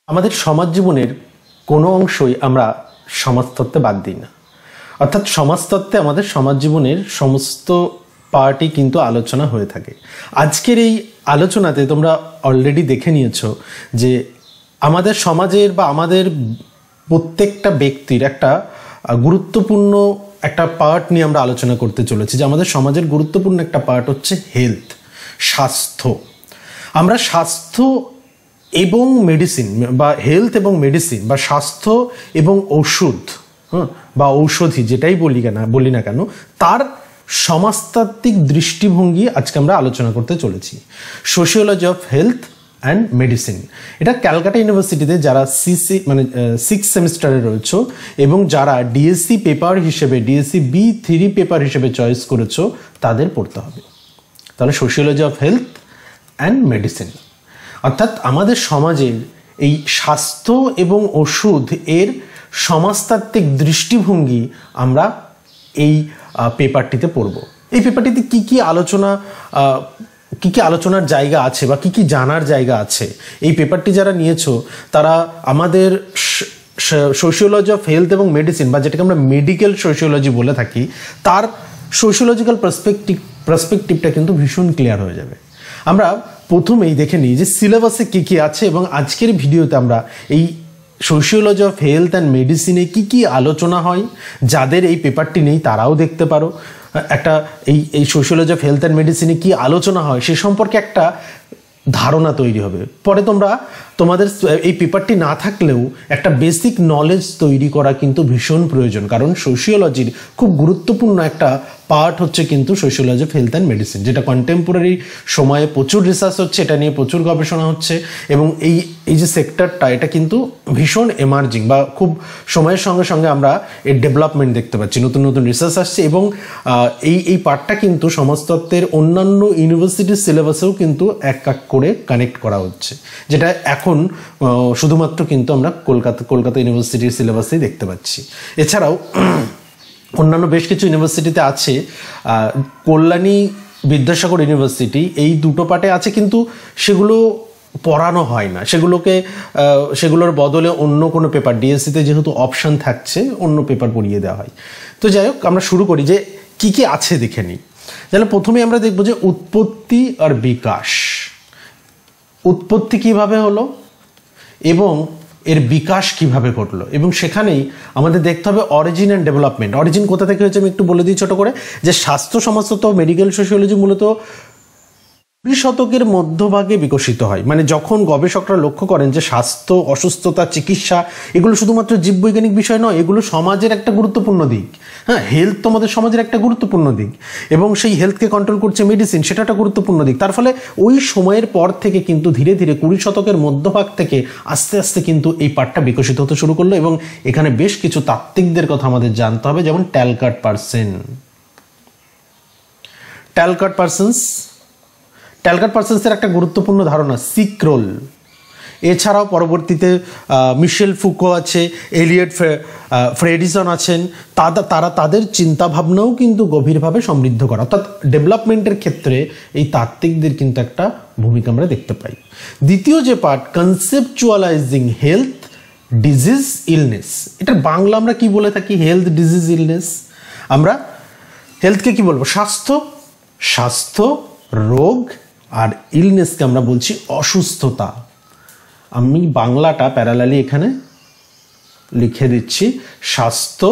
আমাদের সমাজ জীবনের কোনো অংশই আমরা সমাজতত্ত্বে বাদ দিই না। অর্থাৎ সমাজতত্ত্বে আমাদের সমাজ জীবনের সমস্ত পার্টই কিন্তু আলোচনা হয়ে থাকে। আজকের এই আলোচনাতে তোমরা অলরেডি দেখে নিয়েছো যে আমাদের সমাজের বা আমাদের প্রত্যেকটা ব্যক্তির একটা গুরুত্বপূর্ণ একটা পার্ট নিয়ে আমরা আলোচনা করতে চলেছি, যে আমাদের সমাজের গুরুত্বপূর্ণ একটা পার্ট হচ্ছে হেলথ, স্বাস্থ্য। আমরা স্বাস্থ্য এবং মেডিসিন বা হেলথ এবং মেডিসিন বা স্বাস্থ্য এবং ওষুধ বা ঔষধি যেটাই বলি না কেন, তার সমাজতাত্ত্বিক দৃষ্টিভঙ্গি আজকে আমরা আলোচনা করতে চলেছি। Sociology of health and medicine, এটা ক্যালকাটা ইউনিভার্সিটিতে যারা সিক্স সেমিস্টারে রয়েছে এবং যারা ডিএসসি পেপার হিসেবে ডিএসসি B3 পেপার হিসেবে চয়েস করেছো তাদের পড়তে হবে। তাহলে sociology of health and medicine, অর্থাৎ আমাদের সমাজের এই স্বাস্থ্য এবং ওষুধ এর সমাজতাত্ত্বিক দৃষ্টিভঙ্গি আমরা এই পেপারটিতে পড়ব। এই পেপারটিতে কি কি আলোচনার জায়গা আছে বা কি কি জানার জায়গা আছে, এই পেপারটি যারা নিয়েছো তারা আমাদের সোশিওলজি অফ হেলথ এবং মেডিসিন বা যেটাকে আমরা মেডিকেল সোশিওলজি বলে থাকি, তার সোশিওলজিক্যাল পার্সপেক্টিভটা কিন্তু ভীষণ ক্লিয়ার হয়ে যাবে। আমরা প্রথমেই দেখে নিই যে সিলেবাসে কি কি আছে এবং আজকের ভিডিওতে আমরা এই সোশিওলজি অফ হেলথ অ্যান্ড মেডিসিনে কি কি আলোচনা হয়, যাদের এই পেপারটি নেই তারাও দেখতে পারো। একটা এই সোশিওলজি অফ হেলথ অ্যান্ড মেডিসিনে কি আলোচনা হয় সে সম্পর্কে একটা ধারণা তৈরি হবে। পরে তোমাদের এই পেপারটি না থাকলেও একটা বেসিক নলেজ তৈরি করা কিন্তু ভীষণ প্রয়োজন, কারণ সোশিওলজির খুব গুরুত্বপূর্ণ একটা পার্ট হচ্ছে কিন্তু sociology of health and medicine, যেটা কন্টেম্পোরারি সময়ে প্রচুর রিসার্চ হচ্ছে, এটা নিয়ে প্রচুর গবেষণা হচ্ছে এবং এই যে সেক্টরটা এটা কিন্তু ভীষণ এমার্জিং বা খুব সময়ের সঙ্গে সঙ্গে আমরা এর ডেভেলপমেন্ট দেখতে পাচ্ছি, নতুন নতুন রিসার্চ আসছে এবং এই পার্টটা কিন্তু সমাজতত্ত্বের অন্যান্য ইউনিভার্সিটির সিলেবাসেও কিন্তু এক করে কানেক্ট করা হচ্ছে, যেটা এখন শুধুমাত্র কিন্তু আমরা কলকাতা ইউনিভার্সিটির সিলেবাসেই দেখতে পাচ্ছি। এছাড়াও অন্যান্য বেশ কিছু ইউনিভার্সিটিতে আছে, কল্যাণী বিদ্যাসাগর ইউনিভার্সিটি, এই দুটো পার্টে আছে কিন্তু সেগুলো পড়ানো হয় না, সেগুলোর বদলে অন্য কোনো পেপার ডিএসসিতে যেহেতু অপশান থাকছে অন্য পেপার পড়িয়ে দেওয়া হয়। তো যাই হোক, আমরা শুরু করি যে কি কি আছে দেখে নিই। তাহলে প্রথমে আমরা দেখব যে উৎপত্তি আর বিকাশ। উৎপত্তি কিভাবে হলো এবং এর বিকাশ কিভাবে ঘটলো, এবং সেখানেই আমাদের দেখতে হবে অরিজিন অ্যান্ড ডেভেলপমেন্ট। অরিজিন কোথা থেকে হয়েছে আমি একটু বলে দিই ছোট করে, যে স্বাস্থ্য সমাজতত্ত্ব মেডিকেল সোশিওলজি মূলত 20 শতকের মধ্যভাগে বিকশিত হয়। মানে যখন গবেষকরা লক্ষ্য করেন যে স্বাস্থ্য, অসুস্থতা, চিকিৎসা এগুলো শুধুমাত্র জীববৈজ্ঞানিক বিষয় নয়, এগুলো সমাজের একটা গুরুত্বপূর্ণ দিক। হ্যাঁ, হেলথ তো আমাদের সমাজের একটা গুরুত্বপূর্ণ দিক এবং সেই হেলথকে কন্ট্রোল করছে মেডিসিন, সেটা একটা গুরুত্বপূর্ণ দিক। তার ফলে ওই সময়ের পর থেকে কিন্তু ধীরে ধীরে 20 শতকের মধ্যভাগ থেকে আস্তে আস্তে কিন্তু এই পার্টটা বিকশিত হতে শুরু করলো এবং এখানে বেশ কিছু তাত্ত্বিকদের কথা আমাদের জানতে হবে, যেমন ট্যালকার্ট পার্সন্সের একটা গুরুত্বপূর্ণ ধারণা সিক্রোল। এছাড়াও পরবর্তীতে মিশেল ফুকো আছে, এলিয়ট ফ্রেডিসন আছেন, তারা তাদের চিন্তাভাবনাও কিন্তু গভীরভাবে সমৃদ্ধ করা, অর্থাৎ ডেভেলপমেন্টের ক্ষেত্রে এই তাত্ত্বিকদের কিন্তু একটা ভূমিকা আমরা দেখতে পাই। দ্বিতীয় যে পার্ট, কনসেপচুয়ালাইজিং হেলথ, ডিজিজ, ইলনেস। এটার বাংলা আমরা কি বলে থাকি? Health, disease, illness. আমরা হেলথকে কি বলবো? স্বাস্থ্য, রোগ, আর ইলনেসকে আমরা বলছি অসুস্থতা। আমি বাংলাটা প্যারালালি এখানে লিখে দিচ্ছি, স্বাস্থ্য,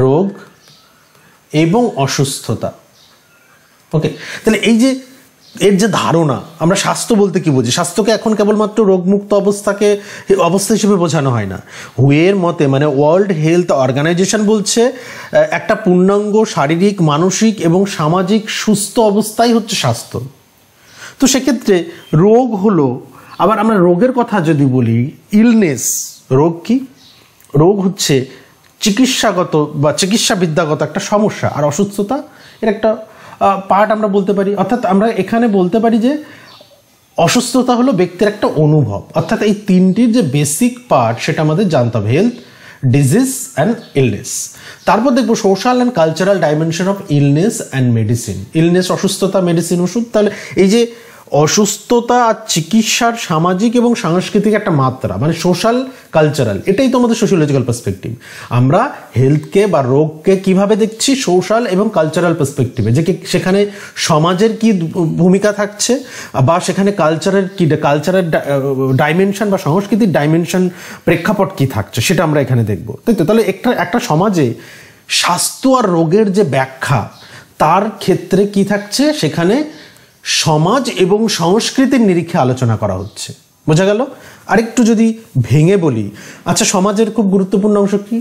রোগ এবং অসুস্থতা। ওকে, তাহলে এই যে এর যে ধারণা, আমরা স্বাস্থ্য বলতে কি বুঝি? স্বাস্থ্যকে এখন কেবলমাত্র রোগমুক্ত অবস্থা হিসেবে বোঝানো হয় না। হুয়ের মতে, মানে ওয়ার্ল্ড হেলথ অর্গানাইজেশন বলছে একটা পূর্ণাঙ্গ শারীরিক, মানসিক এবং সামাজিক সুস্থ অবস্থাই হচ্ছে স্বাস্থ্য। তো সেক্ষেত্রে রোগ হলো, আবার আমরা রোগের কথা যদি বলি, ইলনেস, রোগ কি? রোগ হচ্ছে চিকিৎসাগত বা চিকিৎসাবিদ্যাগত একটা সমস্যা, আর অসুস্থতা এর একটা পার্ট আমরা বলতে পারি। অর্থাৎ আমরা এখানে বলতে পারি যে অসুস্থতা হলো ব্যক্তির একটা অনুভব। অর্থাৎ এই তিনটির যে বেসিক পার্ট সেটা আমাদের জানতে হবে, হেলথ, ডিজিজ অ্যান্ড ইলনেস। তারপর দেখবো social and cultural dimension of illness and medicine. Illness অসুস্থতা, মেডিসিন ওষুধ। তাহলে এই যে অসুস্থতা আর চিকিৎসার সামাজিক এবং সাংস্কৃতিক একটা মাত্রা, মানে সোশ্যাল কালচারাল, এটাই তো আমাদের সোশিওলজিক্যাল পার্সপেক্টিভ। আমরা হেলথকে বা রোগকে কিভাবে দেখছি, সোশ্যাল এবং কালচারাল পার্সপেক্টিভে, যে সেখানে সমাজের কি ভূমিকা থাকছে বা সেখানে কালচারের ডাইমেনশন বা সংস্কৃতির ডাইমেনশন প্রেক্ষাপট কি থাকছে সেটা আমরা এখানে দেখব, তাই তো? তাহলে একটা সমাজে স্বাস্থ্য আর রোগের যে ব্যাখ্যা, তার ক্ষেত্রে কি থাকছে, সেখানে সমাজ এবং সংস্কৃতির নিরিখে আলোচনা করা হচ্ছে। বোঝা গেল? আরেকটু যদি ভেঙে বলি, আচ্ছা সমাজের খুব গুরুত্বপূর্ণ অংশ কি?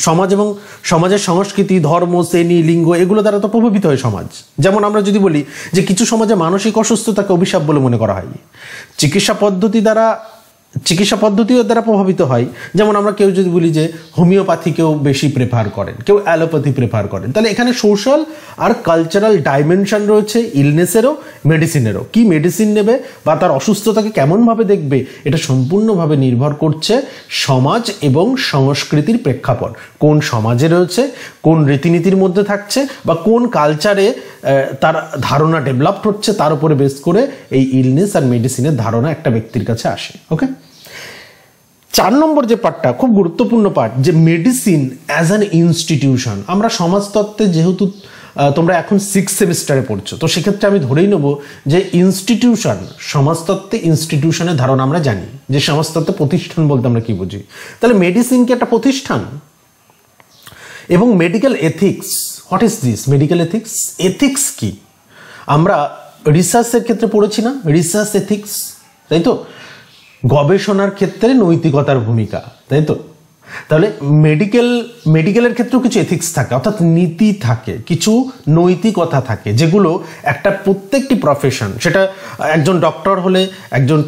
সমাজ এবং সমাজের সংস্কৃতি, ধর্ম, শ্রেণী, লিঙ্গ, এগুলো দ্বারা তো প্রভাবিত হয় সমাজ। যেমন আমরা যদি বলি যে কিছু সমাজে মানসিক অসুস্থতাকে অভিশাপ বলে মনে করা হয়, চিকিৎসা পদ্ধতিও দ্বারা প্রভাবিত হয়। যেমন আমরা কেউ যদি বলি যে হোমিওপ্যাথিকেও বেশি প্রেফার করেন, কেউ অ্যালোপ্যাথি প্রেফার করেন, তাহলে এখানে সোশ্যাল আর কালচারাল ডাইমেনশন রয়েছে ইলনেসেরও, মেডিসিনেরও। কি মেডিসিন নেবে বা তার অসুস্থতাকে কেমনভাবে দেখবে, এটা সম্পূর্ণভাবে নির্ভর করছে সমাজ এবং সংস্কৃতির প্রেক্ষাপট। কোন সমাজে রয়েছে, কোন রীতিনীতির মধ্যে থাকছে, বা কোন কালচারে তার ধারণা ডেভেলপড হচ্ছে, তার উপরে বেস করে এই ইলনেস আর মেডিসিনের ধারণা একটা ব্যক্তির কাছে আসে। ওকে, 4 নম্বর যে পার্টটা খুব গুরুত্বপূর্ণ পার্ট, যে মেডিসিন অ্যাজ অ্যান ইনস্টিটিউশন। আমরা সমাজতত্ত্বে যেহেতু তোমরা এখন 6th সেমিস্টারে পড়ছো, তো সেক্ষেত্রে আমি ধরেই নেব যে ইনস্টিটিউশন, সমাজতত্ত্বে ইনস্টিটিউশনের ধারণা আমরা জানি, যে সমাজতত্ত্বে প্রতিষ্ঠান বলতে আমরা কি বুঝি। তাহলে মেডিসিন কি একটা প্রতিষ্ঠান? এবং medical ethics, what is this medical ethics? Ethics কি? আমরা রিসার্চের ক্ষেত্রে পড়েছি না, রিসার্চ এথিক্স, তাই তো? গবেষণার ক্ষেত্রে নৈতিকতার ভূমিকা, তাই তো? তাহলে মেডিকেলের ক্ষেত্রেও কিছু এথিক্স থাকে, অর্থাৎ নীতি থাকে, কিছু নৈতিকতা থাকে, যেগুলো একটা প্রত্যেকটি প্রফেশন, সেটা একজন ডক্টর হলে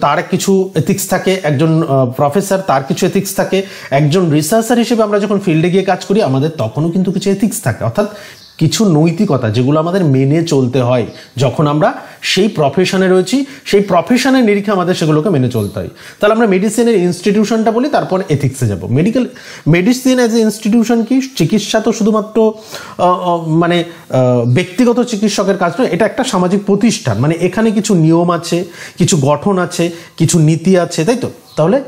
তার কিছু এথিক্স থাকে, একজন প্রফেসর তার কিছু এথিক্স থাকে, একজন রিসার্চার হিসেবে আমরা যখন ফিল্ডে গিয়ে কাজ করি আমাদের তখনও কিন্তু কিছু এথিক্স থাকে, অর্থাৎ কিছু নৈতিকতা যেগুলো আমাদের মেনে চলতে হয়। যখন আমরা সেই প্রফেশনে রয়েছি, সেই প্রফেশনের নিরিখে আমাদের সেগুলোকে মেনে চলতে হয়। তাহলে আমরা মেডিসিনের ইনস্টিটিউশনটা বলি, তারপর এথিক্সে যাব। মেডিসিন অ্যাজ এ ইনস্টিটিউশন কি? চিকিৎসা তো শুধুমাত্র মানে ব্যক্তিগত চিকিৎসকের কাজ নয়, এটা একটা সামাজিক প্রতিষ্ঠান, মানে এখানে কিছু নিয়ম আছে, কিছু গঠন আছে, কিছু নীতি আছে, তাই তো? তাহলে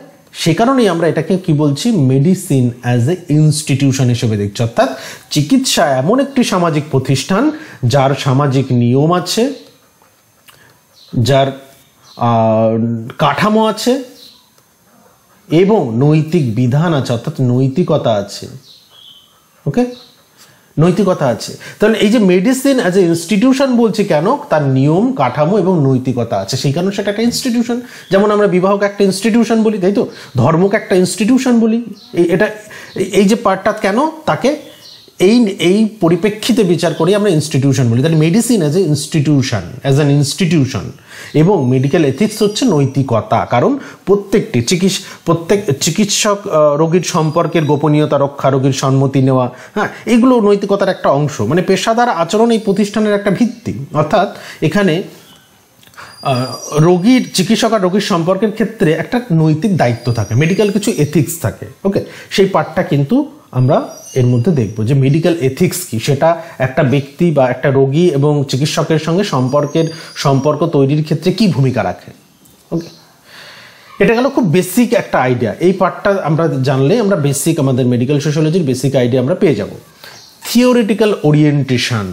সে কারণেই আমরা এটাকে কি বলছি, মেডিসিন অ্যাজ এ ইনস্টিটিউশন হিসেবে দেখছি। অর্থাৎ চিকিৎসা এমন একটি সামাজিক প্রতিষ্ঠান যার সামাজিক নিয়ম আছে, যার কাঠামো আছে এবং নৈতিক বিধান আছে, অর্থাৎ নৈতিকতা আছে। ওকে, নৈতিকতা আছে। তাহলে এই যে মেডিসিন অ্যাজ এ ইনস্টিটিউশন বলছি কেন, তার নিয়ম, কাঠামো এবং নৈতিকতা আছে, সেই কারণে সেটা একটা ইনস্টিটিউশন। যেমন আমরা বিবাহকে একটা ইনস্টিটিউশন বলি, তাই তো? ধর্মকে একটা ইনস্টিটিউশন বলি। এই যে পার্টটা কেন, তাকে এই পরিপ্রেক্ষিতে বিচার করি আমরা ইনস্টিটিউশন বলি। তাহলে medicine as a institution, as an institution, এবং মেডিকেল এথিক্স হচ্ছে নৈতিকতা। কারণ প্রত্যেক চিকিৎসক রোগীর সম্পর্কের গোপনীয়তা রক্ষা, রোগীর সম্মতি নেওয়া, হ্যাঁ, এগুলো নৈতিকতার একটা অংশ। মানে পেশাদার আচরণ এই প্রতিষ্ঠানের একটা ভিত্তি। অর্থাৎ এখানে চিকিৎসক আর রোগীর সম্পর্কের ক্ষেত্রে একটা নৈতিক দায়িত্ব থাকে, মেডিকেল কিছু এথিক্স থাকে। ওকে, সেই পার্টটা কিন্তু আমরা এর মধ্যে দেখব যে মেডিকেল এথিক্স কি, সেটা একটা ব্যক্তি বা একটা রোগী এবং চিকিৎসকের সঙ্গে সম্পর্ক তৈরির ক্ষেত্রে কি ভূমিকা রাখে। ওকে, এটা গেল খুব বেসিক একটা আইডিয়া। এই পার্টটা আমরা জানলে আমরা বেসিক, আমাদের মেডিকেল সোশিওলজির বেসিক আইডিয়া আমরা পেয়ে যাব। Theoretical orientation.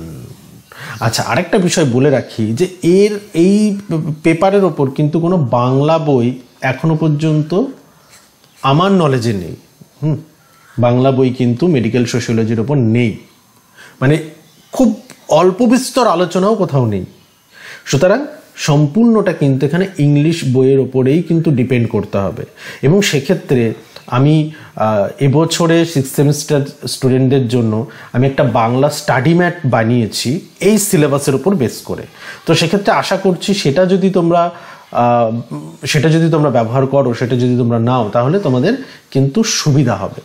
আচ্ছা, আরেকটা বিষয় বলে রাখি যে এই পেপারের ওপর কিন্তু কোনো বাংলা বই এখনো পর্যন্ত আমার নলেজে নেই। বাংলা বই কিন্তু মেডিকেল সোশিওলজির ওপর নেই, মানে খুব অল্প বিস্তর আলোচনাও কোথাও নেই। সুতরাং সম্পূর্ণটা কিন্তু এখানে ইংলিশ বইয়ের ওপরেই কিন্তু ডিপেন্ড করতে হবে। এবং সেক্ষেত্রে আমি এবছরে 6th সেমিস্টার স্টুডেন্টদের জন্য আমি একটা বাংলা স্টাডি ম্যাট বানিয়েছি এই সিলেবাসের উপর বেস করে। তো সেক্ষেত্রে আশা করছি সেটা যদি তোমরা ব্যবহার করো, সেটা যদি তোমরা নাও, তাহলে তোমাদের কিন্তু সুবিধা হবে।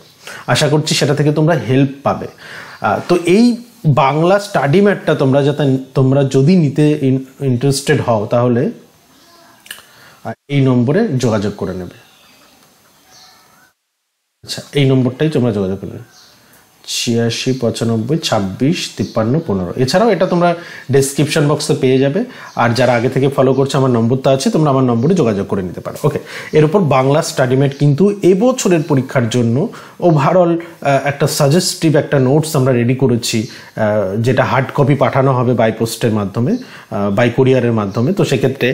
আশা করছি সেটা থেকে তোমরা হেল্প পাবে। তো এই বাংলা স্টাডি ম্যাটটা তোমরা যদি নিতে ইন্টারেস্টেড হও, তাহলে এই নম্বরে যোগাযোগ করে নেবে। আচ্ছা, এই নম্বরটাই তোমরা যোগাযোগ করবে। 86 95 26 53 15। এছাড়াও এটা তোমরা ডেসক্রিপশন বক্সে পেয়ে যাবে, আর যারা আগে থেকে ফলো করছে আমার নম্বরটা আছে, তোমরা আমার নম্বরে যোগাযোগ করে নিতে পারো। ওকে, এর উপর বাংলা স্টাডিমেট কিন্তু এবছরের পরীক্ষার জন্য ওভারঅল একটা সাজেস্টিভ একটা নোটস আমরা রেডি করেছি, যেটা হার্ড কপি পাঠানো হবে বাই পোস্টের মাধ্যমে, বাই কুরিয়ারের মাধ্যমে। তো সেক্ষেত্রে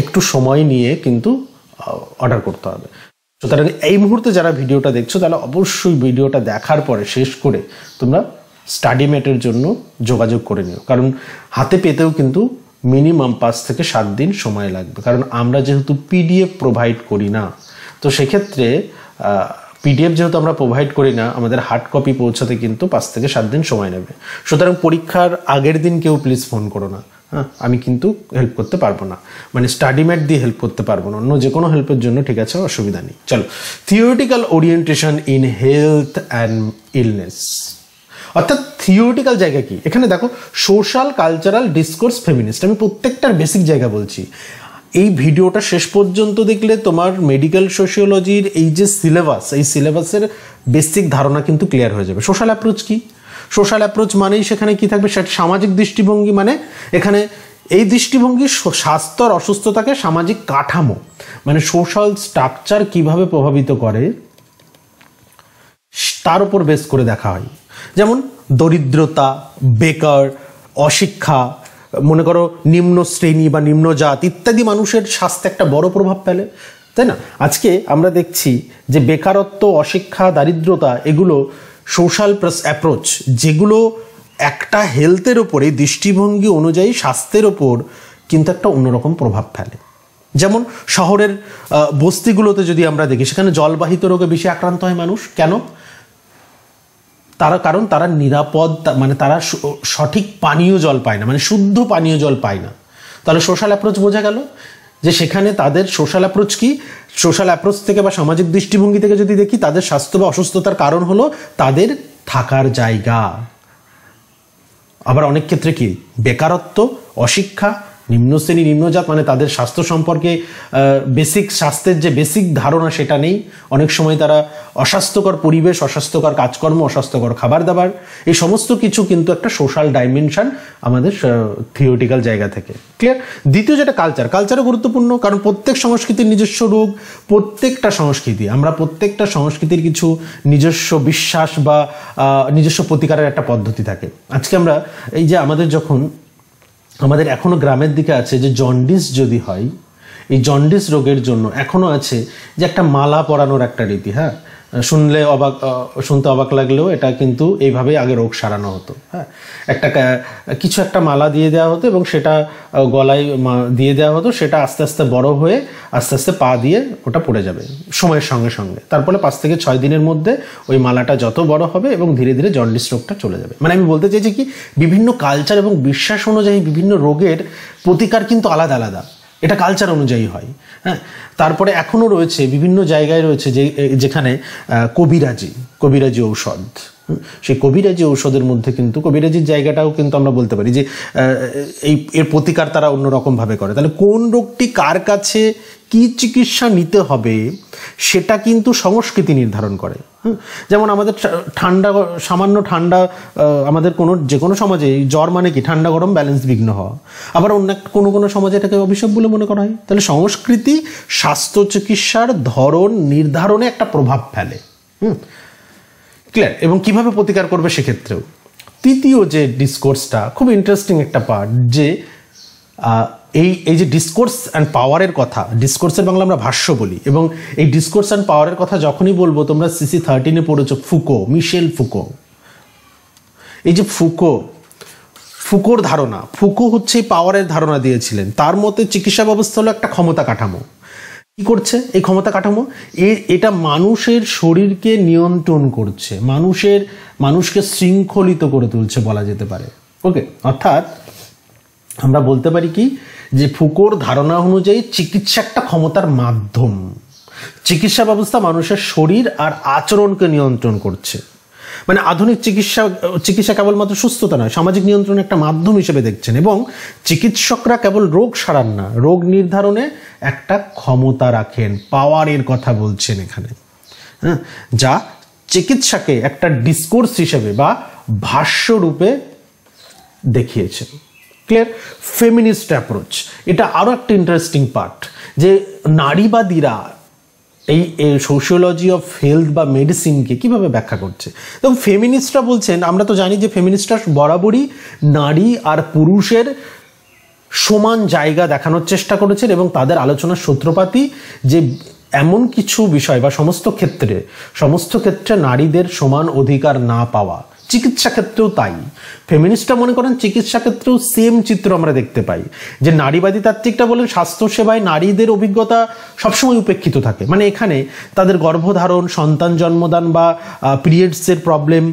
একটু সময় নিয়ে কিন্তু অর্ডার করতে হবে। সুতরাং এই মুহূর্তে যারা ভিডিওটা দেখছো তাহলে অবশ্যই ভিডিওটা দেখার পরে শেষ করে তোমরা স্টাডিমেটের জন্য যোগাযোগ করে নিও, কারণ হাতে পেতেও কিন্তু মিনিমাম 5 থেকে 7 দিন সময় লাগবে, কারণ আমরা যেহেতু পিডিএফ প্রোভাইড করি না, তো সেক্ষেত্রে পিডিএফ যেহেতু আমরা প্রোভাইড করি না, আমাদের হার্ড কপি পৌঁছাতে কিন্তু 5 থেকে 7 দিন সময় নেবে। সুতরাং পরীক্ষার আগের দিন কেউ প্লিজ ফোন করো না, হ্যাঁ, আমি কিন্তু হেল্প করতে পারবো না, মানে স্টাডিমেট দিয়ে হেল্প করতে পারবো না, অন্য যে কোনো হেল্পের জন্য ঠিক আছে, অসুবিধা নেই। চলো, theoretical orientation in health and illness, অর্থাৎ থিওরিটিক্যাল জায়গা কি? এখানে দেখো, সোশ্যাল, কালচারাল, ডিসকোর্স, ফেমিনিস্ট, আমি প্রত্যেকটার বেসিক জায়গা বলছি। এই ভিডিওটা শেষ পর্যন্ত দেখলে তোমার মেডিকেল সোশিওলজির এই যে সিলেবাস, এই সিলেবাসের বেসিক ধারণা কিন্তু ক্লিয়ার হয়ে যাবে। সোশ্যাল অ্যাপ্রোচ কি? সোশ্যাল অ্যাপ্রোচ মানেই সেখানে কি থাকবে? সেটা সামাজিক দৃষ্টিভঙ্গি, মানে এখানে এই দৃষ্টিভঙ্গি স্বাস্থ্য আর অসুস্থতাকে সামাজিক কাঠামো, মানে সোশ্যাল স্ট্রাকচার কিভাবে প্রভাবিত করে তার উপর বেস করে দেখা হয়। যেমন দরিদ্রতা, বেকার, অশিক্ষা, মনে করো নিম্ন শ্রেণী বা নিম্ন জাত ইত্যাদি মানুষের স্বাস্থ্যে একটা বড় প্রভাব ফেলে, তাই না? আজকে আমরা দেখছি যে বেকারত্ব, অশিক্ষা, দারিদ্রতা এগুলো সোশ্যাল অ্যাপ্রোচ, যেগুলো একটা হেলথের ওপরে দৃষ্টিভঙ্গি অনুযায়ী স্বাস্থ্যের ওপর কিন্তু একটা অন্যরকম প্রভাব ফেলে। যেমন শহরের বস্তিগুলোতে যদি আমরা দেখি, সেখানে জলবাহিত রোগে বেশি আক্রান্ত হয় মানুষ। কেন? কারণ তারা নিরাপদ, মানে তারা সঠিক পানীয় জল পায় না, মানে শুদ্ধ পানীয় জল পায় না। তাহলে সোশ্যাল অ্যাপ্রোচ বোঝা গেল যে সেখানে তাদের সোশ্যাল অ্যাপ্রোচ কি? সোশ্যাল অ্যাপ্রোচ থেকে বা সামাজিক দৃষ্টিভঙ্গি থেকে যদি দেখি, তাদের স্বাস্থ্য বা অসুস্থতার কারণ হলো তাদের থাকার জায়গা। আবার অনেক ক্ষেত্রে কি? বেকারত্ব, অশিক্ষা, নিম্ন শ্রেণী, নিম্নজাত, মানে তাদের স্বাস্থ্য সম্পর্কে বেসিক স্বাস্থ্যের যে বেসিক ধারণা সেটা নেই। অনেক সময় তারা অস্বাস্থ্যকর পরিবেশ, অস্বাস্থ্যকর কাজকর্ম, অস্বাস্থ্যকর খাবার দাবার, এই সমস্ত কিছু কিন্তু একটা সোশ্যাল ডাইমেনশন আমাদের থিওরিটিক্যাল জায়গা থেকে। ক্লিয়ার? দ্বিতীয় যেটা কালচারও গুরুত্বপূর্ণ, কারণ প্রত্যেক সংস্কৃতির নিজস্ব রূপ, প্রত্যেকটা সংস্কৃতি, আমরা প্রত্যেকটা সংস্কৃতির কিছু নিজস্ব বিশ্বাস বা নিজস্ব প্রতিকারের একটা পদ্ধতি থাকে। আজকে আমরা এই যে আমাদের এখনো গ্রামের দিকে আছে যে জন্ডিস যদি হয়, এই জন্ডিস রোগের জন্য এখনো আছে যে একটা মালা পরানোর একটা রীতি। হ্যাঁ, শুনতে অবাক লাগলেও এটা কিন্তু এইভাবেই আগে রোগ সারানো হতো। হ্যাঁ, কিছু একটা মালা দিয়ে দেওয়া হতো এবং সেটা গলায় দিয়ে দেওয়া হতো, সেটা আস্তে আস্তে বড় হয়ে আস্তে আস্তে পা দিয়ে ওটা পড়ে যাবে সময়ের সঙ্গে সঙ্গে। তারপরে 5 থেকে 6 দিনের মধ্যে ওই মালাটা যত বড় হবে এবং ধীরে ধীরে জন্ডিস রোগটা চলে যাবে। মানে আমি বলতে চাইছি কি, বিভিন্ন কালচার এবং বিশ্বাস অনুযায়ী বিভিন্ন রোগের প্রতিকার কিন্তু আলাদা আলাদা, এটা কালচার অনুযায়ী হয়। হ্যাঁ, তারপরে এখনো রয়েছে বিভিন্ন জায়গায় রয়েছে যেখানে কবিরাজি ঔষধ, সেই কবিরাজি ঔষধের মধ্যে কিন্তু কবিরাজির জায়গাটাও কিন্তু আমরা বলতে পারি যে এর প্রতিকার তারা অন্যরকম ভাবে করে। তাহলে কোন রোগটি কার কাছে কি চিকিৎসা নিতে হবে সেটা কিন্তু সংস্কৃতি নির্ধারণ করে। যেমন আমাদের সামান্য ঠান্ডা, আমাদের যে কোনো সমাজে জ্বর মানে কি? ঠান্ডা গরম ব্যালেন্স বিঘ্ন হওয়া। আবার অন্য কোনো সমাজে এটাকে অভিশাপ বলে মনে করা হয়। তাহলে সংস্কৃতি স্বাস্থ্য চিকিৎসার ধরন নির্ধারণে একটা প্রভাব ফেলে। ক্লিয়ার? এবং কিভাবে প্রতিকার করবে সেক্ষেত্রেও। তৃতীয় যে ডিসকোর্সটা খুব ইন্টারেস্টিং একটা পার্ট, যে এই যে ডিসকোর্স অ্যান্ড পাওয়ারের কথা, ডিসকোর্সের বাংলা আমরা ভাষ্য বলি, এবং এই ডিসকোর্স অ্যান্ড পাওয়ারের কথা যখনই বলবো, তোমরা CC 13-এ পড়েছো মিশেল ফুকো। এই যে ফুকোর ধারণা, ফুকো হচ্ছে পাওয়ারের ধারণা দিয়েছিলেন। তার মতে চিকিৎসা ব্যবস্থা হলো একটা ক্ষমতা কাঠামো। কি করছে এই ক্ষমতা কাঠামো? এটা মানুষের শরীরকে নিয়ন্ত্রণ করছে, মানুষকে শৃঙ্খলিত করে তুলছে বলা যেতে পারে। ওকে, অর্থাৎ আমরা বলতে পারি কি, যে ফুকোর ধারণা অনুযায়ী চিকিৎসা একটা ক্ষমতার মাধ্যম। চিকিৎসা ব্যবস্থা মানুষের শরীর আর আচরণকে নিয়ন্ত্রণ করছে। মানে আধুনিক চিকিৎসা কেবলমাত্র সুস্থতা নয়, সামাজিক নিয়ন্ত্রণের একটা মাধ্যম হিসেবে দেখছেন। এবং চিকিৎসকরা কেবল রোগ সারান না, রোগ নির্ধারণে একটা ক্ষমতা রাখেন, পাওয়ারের কথা বলছেন এখানে। হ্যাঁ, যা চিকিৎসাকে একটা ডিসকোর্স হিসেবে বা ভাষ্য রূপে দেখিয়েছেন। ক্লিয়ার? ফেমিনিস্ট অ্যাপ্রোচ, এটা আরো একটা ইন্টারেস্টিং পার্ট, যে নারীবাদীরা এই সোশিওলজি অফ হেলথ বা মেডিসিনকে কিভাবে ব্যাখ্যা করছে। এবং ফেমিনিস্টরা বলছেন, আমরা তো জানি যে ফেমিনিস্টরা বরাবরই নারী আর পুরুষের সমান জায়গা দেখানোর চেষ্টা করেছেন এবং তাদের আলোচনার সূত্রপাতই যে এমন কিছু বিষয় বা সমস্ত ক্ষেত্রে নারীদের সমান অধিকার না পাওয়া, চিকিৎসা ক্ষেত্রেও তাই। ফেমিনিস্টরা মনে করেন চিকিৎসা ক্ষেত্রেও সেম চিত্র আমরা দেখতে পাই, যে নারীবাদী তাত্ত্বিকটা বলেন স্বাস্থ্যসেবায় নারীদের অভিজ্ঞতা সবসময় উপেক্ষিত থাকে, মানে এখানে তাদের গর্ভধারণ, সন্তান জন্মদান বা পিরিয়ডসের প্রবলেম,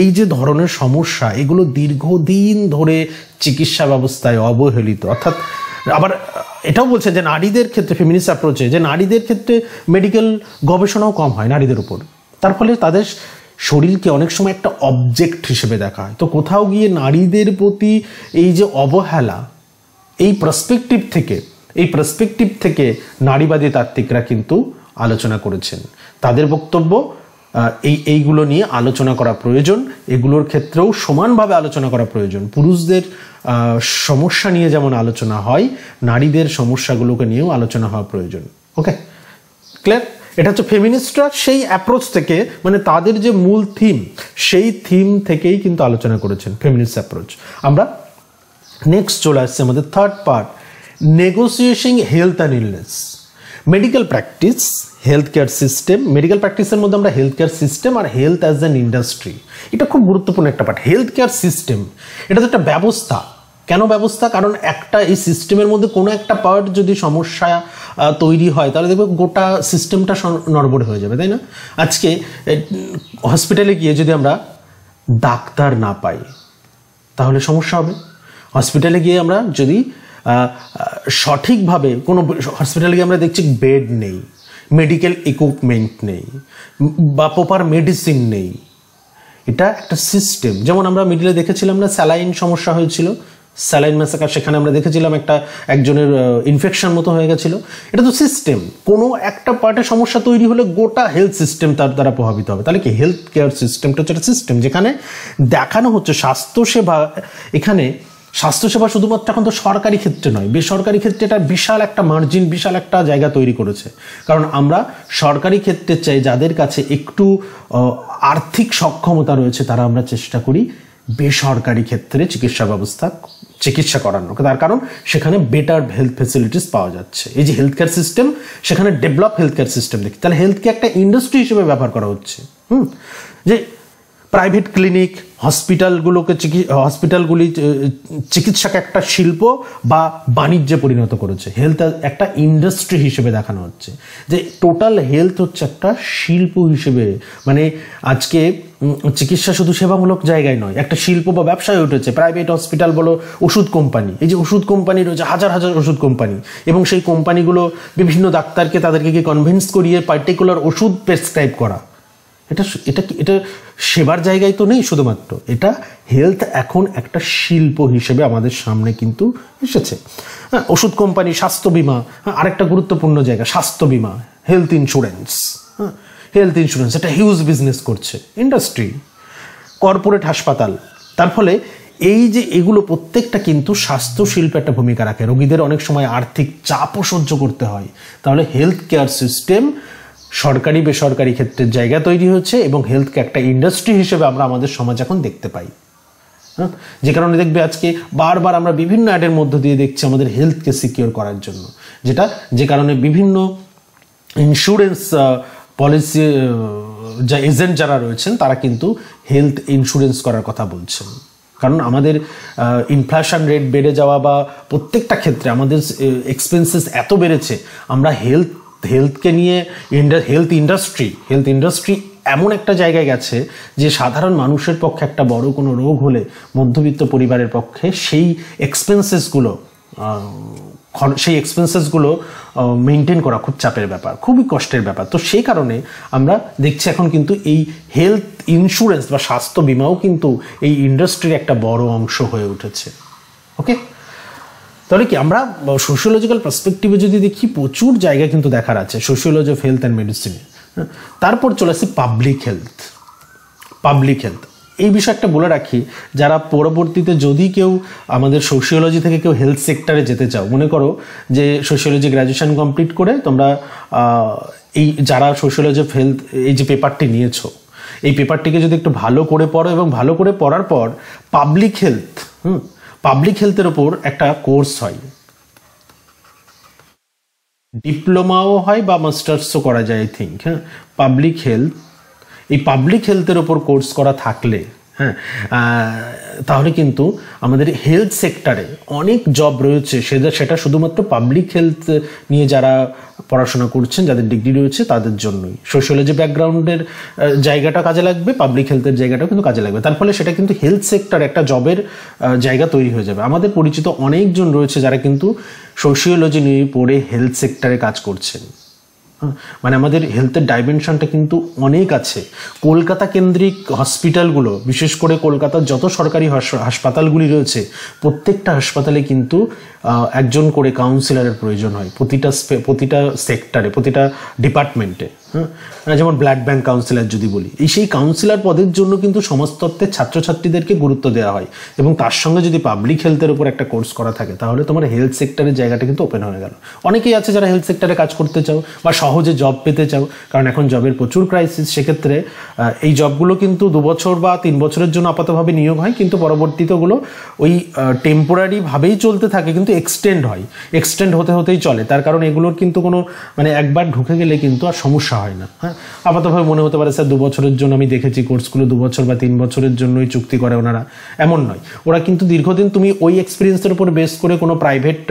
এই যে ধরনের সমস্যা, এগুলো দীর্ঘদিন ধরে চিকিৎসা ব্যবস্থায় অবহেলিত। অর্থাৎ আবার এটাও বলছে যে নারীদের ক্ষেত্রে, ফেমিনিস্ট অ্যাপ্রোচে, যে নারীদের ক্ষেত্রে মেডিকেল গবেষণাও কম হয় নারীদের উপর, তার ফলে তাদের শরীরকে অনেক সময় একটা অবজেক্ট হিসেবে দেখা হয়। তো কোথাও গিয়ে নারীদের প্রতি এই যে অবহেলা, এই পার্সপেক্টিভ থেকে নারীবাদী তাত্ত্বিকরা কিন্তু আলোচনা করেছেন। তাদের বক্তব্য এইগুলো নিয়ে আলোচনা করা প্রয়োজন, এগুলোর ক্ষেত্রেও সমানভাবে আলোচনা করা প্রয়োজন। পুরুষদের সমস্যা নিয়ে যেমন আলোচনা হয়, নারীদের সমস্যাগুলোকে নিয়েও আলোচনা হওয়া প্রয়োজন। ওকে, ক্লিয়ার? এটা হচ্ছে ফেমিনিস্টরা সেই অ্যাপ্রোচ থেকে, মানে তাদের যে মূল থিম, সেই থিম থেকেই কিন্তু আলোচনা করেছেন ফেমিনিস্ট অ্যাপ্রোচ। আমরা নেক্সট চলে আসছে আমাদের third part, negotiation health and illness. Medical practice, health care system. Medical প্র্যাকটিসের মধ্যে আমরা হেলথ কেয়ার সিস্টেম আর হেলথ অ্যাজ অ্যান ইন্ডাস্ট্রি, এটা খুব গুরুত্বপূর্ণ একটা পার্ট। হেলথ কেয়ার সিস্টেম, এটা তো একটা ব্যবস্থা। কেন ব্যবস্থা? কারণ এই সিস্টেমের মধ্যে কোনো একটা পার্ট যদি সমস্যা তৈরি হয়, তাহলে দেখবে গোটা সিস্টেমটা নড়বড়ে হয়ে যাবে, তাই না? আজকে হসপিটালে গিয়ে যদি আমরা ডাক্তার না পাই, তাহলে সমস্যা হবে। হসপিটালে গিয়ে আমরা যদি সঠিকভাবে কোনো হসপিটালে গিয়ে আমরা দেখছি বেড নেই, মেডিকেল ইকুইপমেন্ট নেই বা প্রপার মেডিসিন নেই, এটা একটা সিস্টেম। যেমন আমরা মিডিলে দেখেছিলাম না, স্যালাইন সমস্যা হয়েছিল, স্যালাইন ম্যাসাকার, সেখানে আমরা দেখেছিলাম একজনের ইনফেকশন মতো হয়ে গেছিল। এটা তো সিস্টেম। কোনো একটা পার্টে সমস্যা তৈরি হলে গোটা হেলথ সিস্টেম তার দ্বারা প্রভাবিত হবে। তাহলে কি হেলথ কেয়ার সিস্টেমটা হচ্ছে একটা সিস্টেম, যেখানে দেখানো হচ্ছে স্বাস্থ্যসেবা। এখানে স্বাস্থ্যসেবা শুধুমাত্র এখন তো সরকারি ক্ষেত্রে নয়, বেসরকারি ক্ষেত্রে এটা বিশাল একটা মার্জিন, বিশাল একটা জায়গা তৈরি করেছে। কারণ আমরা সরকারি ক্ষেত্রে চাই যাদের কাছে একটু আর্থিক সক্ষমতা রয়েছে, তারা আমরা চেষ্টা করি বেসরকারি ক্ষেত্রে চিকিৎসা করানো, তার কারণ সেখানে বেটার হেলথ ফেসিলিটিস পাওয়া যাচ্ছে। এই যে হেলথ কেয়ার সিস্টেম, সেখানে ডেভেলপ হেলথ কেয়ার সিস্টেম দেখি, তাহলে হেলথকে একটা ইন্ডাস্ট্রি হিসেবে ব্যবহার করা হচ্ছে। যে প্রাইভেট ক্লিনিক, হসপিটালগুলি চিকিৎসাকে একটা শিল্প বা বাণিজ্যে পরিণত করেছে। হেলথ একটা ইন্ডাস্ট্রি হিসেবে দেখানো হচ্ছে, যে টোটাল হেলথ হচ্ছে একটা শিল্প হিসেবে। মানে আজকে চিকিৎসা শুধু সেবামূলক জায়গায় নয়, একটা শিল্প বা ব্যবসায় উঠেছে। প্রাইভেট হসপিটাল বলো, ওষুধ কোম্পানি, এই যে ওষুধ কোম্পানি রয়েছে, হাজার হাজার ওষুধ কোম্পানি, এবং সেই কোম্পানিগুলো বিভিন্ন ডাক্তারকে তাদেরকে কনভিন্স করিয়ে পার্টিকুলার ওষুধ প্রেসক্রাইব করা। এটা সেবার জায়গায় তো নেই শুধুমাত্র, এটা হেলথ এখন একটা শিল্প হিসেবে আমাদের সামনে কিন্তু এসেছে। হ্যাঁ, ওষুধ কোম্পানি, স্বাস্থ্য বিমা, আরেকটা গুরুত্বপূর্ণ জায়গা স্বাস্থ্য বিমা, হেলথ ইন্স্যুরেন্স। হ্যাঁ, হেলথ ইন্স্যুরেন্স একটা হিউজ বিজনেস করছে, ইন্ডাস্ট্রি, কর্পোরেট হাসপাতাল। তার ফলে এই যে এগুলো প্রত্যেকটা কিন্তু স্বাস্থ্য শিল্পে একটা ভূমিকা রাখে। রোগীদের অনেক সময় আর্থিক চাপও সহ্য করতে হয়, তাহলে হেলথ কেয়ার সিস্টেম সরকারি বেসরকারি ক্ষেত্রের জায়গা তৈরি হচ্ছে এবং হেলথকে একটা ইন্ডাস্ট্রি হিসেবে আমরা আমাদের সমাজ এখন দেখতে পাই। হ্যাঁ, যে কারণে দেখবে আজকে বারবার আমরা বিভিন্ন অ্যাডের মধ্য দিয়ে দেখছি আমাদের হেলথকে সিকিউর করার জন্য, যে কারণে বিভিন্ন ইন্স্যুরেন্স পলিসি এজেন্ট যারা রয়েছেন তারা কিন্তু হেলথ ইন্স্যুরেন্স করার কথা বলছেন। কারণ আমাদের ইনফ্লেশন রেট বেড়ে যাওয়া বা প্রত্যেকটা ক্ষেত্রে আমাদের এক্সপেন্সেস এত বেড়েছে, আমরা হেলথকে নিয়ে হেলথ ইন্ডাস্ট্রি এমন একটা জায়গায় গেছে যে সাধারণ মানুষের পক্ষে একটা বড় কোনো রোগ হলে, মধ্যবিত্ত পরিবারের পক্ষে সেই এক্সপেন্সেসগুলো মেনটেন করা খুব চাপের ব্যাপার, খুবই কষ্টের ব্যাপার। তো সেই কারণে আমরা দেখছি এখন কিন্তু এই হেলথ ইন্স্যুরেন্স বা স্বাস্থ্য বিমাও কিন্তু এই ইন্ডাস্ট্রির একটা বড় অংশ হয়ে উঠেছে। ওকে, তাহলে কি আমরা সোশিওলজিক্যাল পার্সপেক্টিভে যদি দেখি, প্রচুর জায়গা কিন্তু দেখার আছে সোশিওলজি অফ হেলথ অ্যান্ড মেডিসিনে। তারপর চলে আসি পাবলিক হেলথ। এই বিষয়টা বলে রাখি, যারা পরবর্তীতে যদি কেউ আমাদের সোশিওলজি থেকে কেউ হেলথ সেক্টরে যেতে চাও, মনে করো যে সোশিওলজি গ্র্যাজুয়েশন কমপ্লিট করে তোমরা এই যারা সোশিওলজি অফ হেলথ এই যে পেপারটি নিয়েছো, এই পেপারটিকে যদি একটু ভালো করে পড়ো এবং ভালো করে পড়ার পর পাবলিক হেলথের ওপর একটা কোর্স হয়, ডিপ্লোমাও হয় বা মাস্টার্সও করা যায় আই থিঙ্ক। হ্যাঁ, এই পাবলিক হেলথের ওপর কোর্স করা থাকলে তাহলে কিন্তু আমাদের হেলথ সেক্টরে অনেক জব রয়েছে, সেটা শুধুমাত্র পাবলিক হেলথ নিয়ে যারা পড়াশোনা করছেন, যাদের ডিগ্রি রয়েছে তাদের জন্যই। সোশিওলজি ব্যাকগ্রাউন্ডের জায়গাটা কাজে লাগবে, পাবলিক হেলথের জায়গাটাও কিন্তু কাজে লাগবে। তার ফলে সেটা কিন্তু হেলথ সেক্টর একটা জবের জায়গা তৈরি হয়ে যাবে। আমাদের পরিচিত অনেকজন রয়েছে যারা কিন্তু সোশিওলজি নিয়ে পড়ে হেলথ সেক্টরে কাজ করছেন। মানে আমাদের হেলথের ডাইমেনশনটা কিন্তু অনেক আছে। কলকাতা কেন্দ্রিক হসপিটালগুলো, বিশেষ করে কলকাতার যত সরকারি হাসপাতালগুলি রয়েছে, প্রত্যেকটা হাসপাতালে কিন্তু একজন করে কাউন্সিলরের প্রয়োজন হয় প্রতিটা সেক্টরে, প্রতিটা ডিপার্টমেন্টে। যেমন ব্লাড ব্যাংক কাউন্সিলর যদি বলি, সেই কাউন্সিলর পদের জন্য কিন্তু সমাজতত্ত্বের ছাত্রছাত্রীদেরকে গুরুত্ব দেওয়া হয়, এবং তার সঙ্গে যদি পাবলিক হেলথের উপর একটা কোর্স করা থাকে তাহলে তোমার হেলথ সেক্টরের জায়গাটা কিন্তু ওপেন হয়ে গেল। অনেকেই আছে যারা হেলথ সেক্টরে কাজ করতে চাও বা সহজে জব পেতে চাও, কারণ এখন জবের প্রচুর ক্রাইসিস। সেক্ষেত্রে এই জবগুলো কিন্তু 2 বছর বা 3 বছরের জন্য আপাতভাবে নিয়োগ হয়, কিন্তু পরবর্তীতে ওগুলো ওই টেম্পোরারি ভাবেই চলতে থাকে, কিন্তু এক্সটেন্ড হতেই চলে। তার কারণ এগুলোর কিন্তু কোনো মানে একবার ঢুকে গেলে কিন্তু আর সমস্যা হয় না। হ্যাঁ, আপাতভাবে মনে হতে পারে স্যার 2 বছরের জন্য, আমি দেখেছি কোর্সগুলো 2 বছর বা 3 বছরের জন্যই চুক্তি করে ওনারা, এমন নয়। ওরা কিন্তু দীর্ঘদিন তুমি ওই এক্সপিরিয়েন্সের উপর বেস করে কোনো প্রাইভেট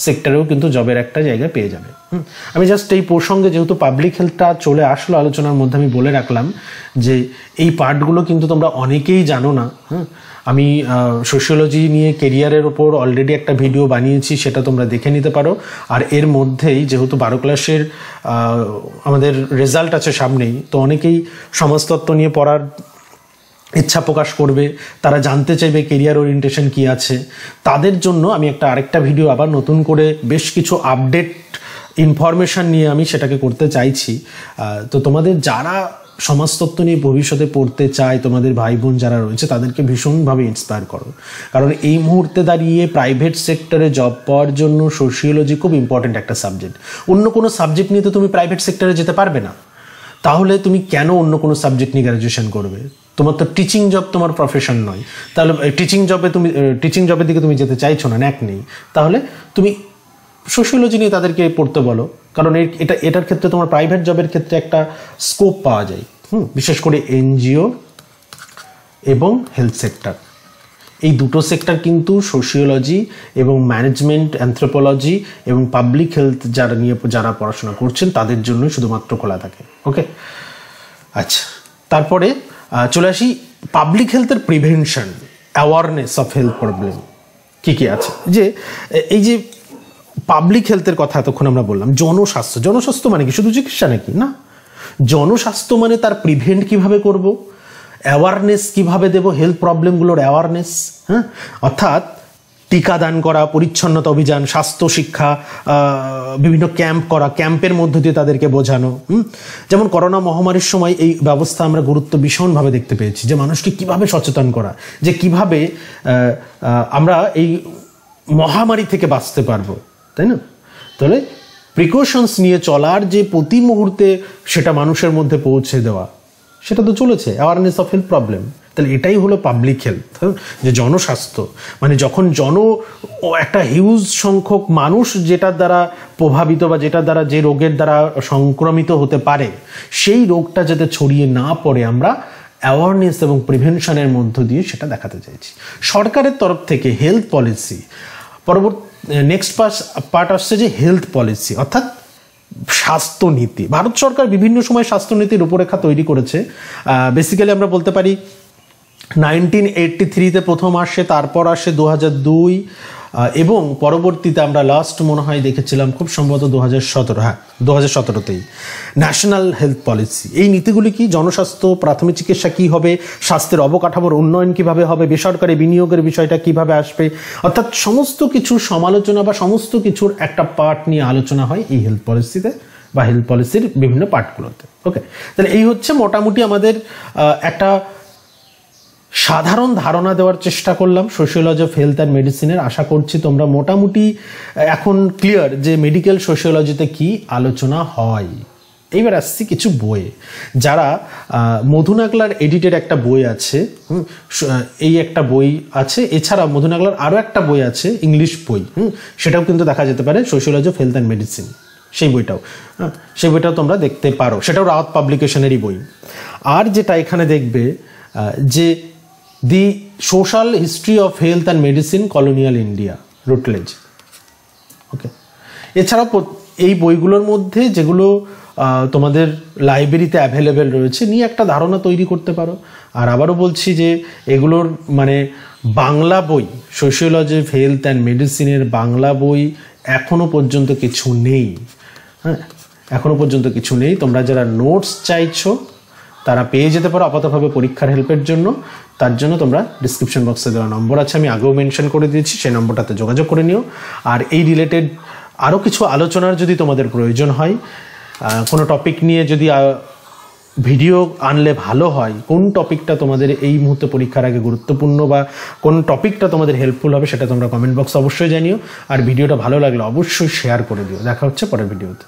সেক্টরেও কিন্তু জবের একটা জায়গা পেয়ে যাবে। আমি জাস্ট এই প্রসঙ্গে যেহেতু পাবলিক হেলথটা চলে আসলো আলোচনার মধ্যে, আমি বলে রাখলাম যে এই পার্টগুলো কিন্তু তোমরা অনেকেই জানো না। আমি সোশিওলজি নিয়ে কেরিয়ারের ওপর অলরেডি একটা ভিডিও বানিয়েছি, সেটা তোমরা দেখে নিতে পারো। আর এর মধ্যেই যেহেতু 12 ক্লাসের আমাদের রেজাল্ট আছে সামনেই, তো অনেকেই সমাজতত্ত্ব নিয়ে পড়ার ইচ্ছা প্রকাশ করবে, তারা জানতে চাইবে কেরিয়ার ওরিয়েন্টেশন কি আছে। তাদের জন্য আমি আরেকটা ভিডিও আবার নতুন করে বেশ কিছু আপডেট ইনফরমেশান নিয়ে আমি সেটাকে করতে চাইছি। তো তোমাদের যারা সমাজতত্ত্ব নিয়ে ভবিষ্যতে পড়তে চায়, তোমাদের ভাই বোন যারা রয়েছে, তাদেরকে ভীষণভাবে ইন্সপায়ার করো, কারণ এই মুহূর্তে দাঁড়িয়ে প্রাইভেট সেক্টরে জব পাওয়ার জন্য সোশিওলজি খুব ইম্পর্টেন্ট একটা সাবজেক্ট। অন্য কোনো সাবজেক্ট নিয়ে তো তুমি প্রাইভেট সেক্টরে যেতে পারবে না, তাহলে তুমি কেন অন্য কোনো সাবজেক্ট নিয়ে গ্র্যাজুয়েশন করবে? তোমার তো টিচিং জব তোমার প্রফেশন নয়, তাহলে টিচিং জবের দিকে তুমি যেতে চাইছো না, ন্যাক নেই, তাহলে তুমি সোশিওলজি নিয়ে তাদেরকে পড়তে বলো, কারণ এটার ক্ষেত্রে তোমার প্রাইভেট জবের ক্ষেত্রে একটা স্কোপ পাওয়া যায়। বিশেষ করে এনজিও এবং হেলথ সেক্টর, এই দুটো সেক্টর কিন্তু সোশিওলজি এবং ম্যানেজমেন্ট, অ্যানথ্রোপোলজি এবং পাবলিক হেলথ যারা পড়াশোনা করছেন তাদের জন্য শুধুমাত্র খোলা থাকে। ওকে, আচ্ছা, তারপরে চলে আসি পাবলিক হেলথের prevention, awareness of health problem কি আছে। এই যে পাবলিক হেলথের কথা এতক্ষণ আমরা বললাম, জনস্বাস্থ্য মানে কি শুধু চিকিৎসা নাকি? না, জনস্বাস্থ্য মানে তার প্রিভেন্ট কিভাবে করব, অ্যাওয়ারনেস কিভাবে দেব, হেলথ প্রবলেমগুলোর অ্যাওয়ারনেস। হ্যাঁ, অর্থাৎ টিকাদান করা, পরিচ্ছন্নতা অভিযান, স্বাস্থ্য শিক্ষা, বিভিন্ন ক্যাম্প করা, ক্যাম্পের মধ্য দিয়ে তাদেরকে বোঝানো। যেমন করোনা মহামারীর সময় এই ব্যবস্থা আমরা গুরুত্ব ভীষণভাবে দেখতে পেয়েছি, যে মানুষকে কিভাবে সচেতন করা, যে কিভাবে আমরা এই মহামারী থেকে বাঁচতে পারবো, তাই না? তাহলে প্রিকশনস নিয়ে চলার যে প্রতি মুহূর্তে সেটা মানুষের মধ্যে পৌঁছে দেওয়া, সেটা তো চলেছে, অ্যাওয়ারনেস অফ হেলথ প্রবলেম। তাহলে এটাই হলো পাবলিক হেলথ, যে জনস্বাস্থ্য মানে যখন একটা হিউজ সংখ্যক মানুষ যেটার দ্বারা প্রভাবিত বা যেটার দ্বারা যে রোগের দ্বারা সংক্রমিত হতে পারে, সেই রোগটা যাতে ছড়িয়ে না পড়ে আমরা অ্যাওয়ারনেস এবং প্রিভেনশনের মধ্য দিয়ে সেটা দেখাতে চাইছি। সরকারের তরফ থেকে হেলথ পলিসি, পরবর্তী নেক্সট পার্ট আসছে যে হেলথ পলিসি, অর্থাৎ স্বাস্থ্যনীতি। ভারত সরকার বিভিন্ন সময় স্বাস্থ্যনীতির রূপরেখা তৈরি করেছে। বেসিক্যালি আমরা বলতে পারি 1983-তে প্রথম আসে, তারপর আসে 2002, এবং পরবর্তীতে আমরা লাস্ট মনে হয় দেখেছিলাম খুব সম্ভবত 2017তেই ন্যাশনাল হেলথ পলিসি। এই নীতিগুলি কি? জনস্বাস্থ্য, প্রাথমিক চিকিৎসা কি হবে, স্বাস্থ্যের অবকাঠামোর উন্নয়ন কিভাবে হবে, বেসরকারি বিনিয়োগের বিষয়টা কিভাবে আসবে, অর্থাৎ সমস্ত কিছুর সমালোচনা বা সমস্ত কিছুর একটা পার্ট নিয়ে আলোচনা হয় এই হেলথ পলিসিতে বা হেলথ পলিসির বিভিন্ন পার্টগুলোতে। ওকে, তাহলে এই হচ্ছে মোটামুটি আমাদের একটা সাধারণ ধারণা দেওয়ার চেষ্টা করলাম সোশিওলজি অফ হেলথ অ্যান্ড মেডিসিনের। আশা করছি তোমরা মোটামুটি এখন ক্লিয়ার যে মেডিকেল সোশিওলজিতে কি আলোচনা হয়। এইবার আসছি কিছু বই, যারা মধু নাগলার এডিটেড একটা বই আছে, এই একটা বই আছে, এছাড়া মধু নাগলার আরও একটা বই আছে ইংলিশ বই, সেটাও কিন্তু দেখা যেতে পারে sociology of health and medicine, সেই বইটাও তোমরা দেখতে পারো, সেটাও রাওয়াত পাবলিকেশনেরই বই। আর যেটা এখানে দেখবে যে the social history of health and medicine colonial India, Routledge. Okay, এছাড়া এই বইগুলোর মধ্যে যেগুলো তোমাদের লাইব্রেরিতে অ্যাভেলেবেল রয়েছে নিয়ে একটা ধারণা তৈরি করতে পারো। আর আবারও বলছি যে এগুলোর মানে বাংলা বই, সোশিওলজি অফ হেলথ অ্যান্ড মেডিসিনের বাংলা বই এখনো পর্যন্ত কিছু নেই। হ্যাঁ, এখনো পর্যন্ত কিছু নেই। তোমরা যারা নোটস চাইছো তারা পেয়ে যেতে পারো আপাতভাবে পরীক্ষার হেল্পের জন্য। তার জন্য তোমরা ডিসক্রিপশন বক্সে দেওয়া নম্বর আছে, আমি আগেও মেনশন করে দিয়েছি, সেই নম্বরটাতে যোগাযোগ করে নিও। আর এই রিলেটেড আরও কিছু আলোচনার যদি তোমাদের প্রয়োজন হয়, কোনো টপিক নিয়ে যদি ভিডিও আনলে ভালো হয়, কোন টপিকটা তোমাদের এই মুহূর্তে পরীক্ষার আগে গুরুত্বপূর্ণ বা কোন টপিকটা তোমাদের হেল্পফুল হবে, সেটা তোমরা কমেন্ট বক্সে অবশ্যই জানিও। আর ভিডিওটা ভালো লাগলে অবশ্যই শেয়ার করে দিও। দেখা হচ্ছে পরের ভিডিওতে।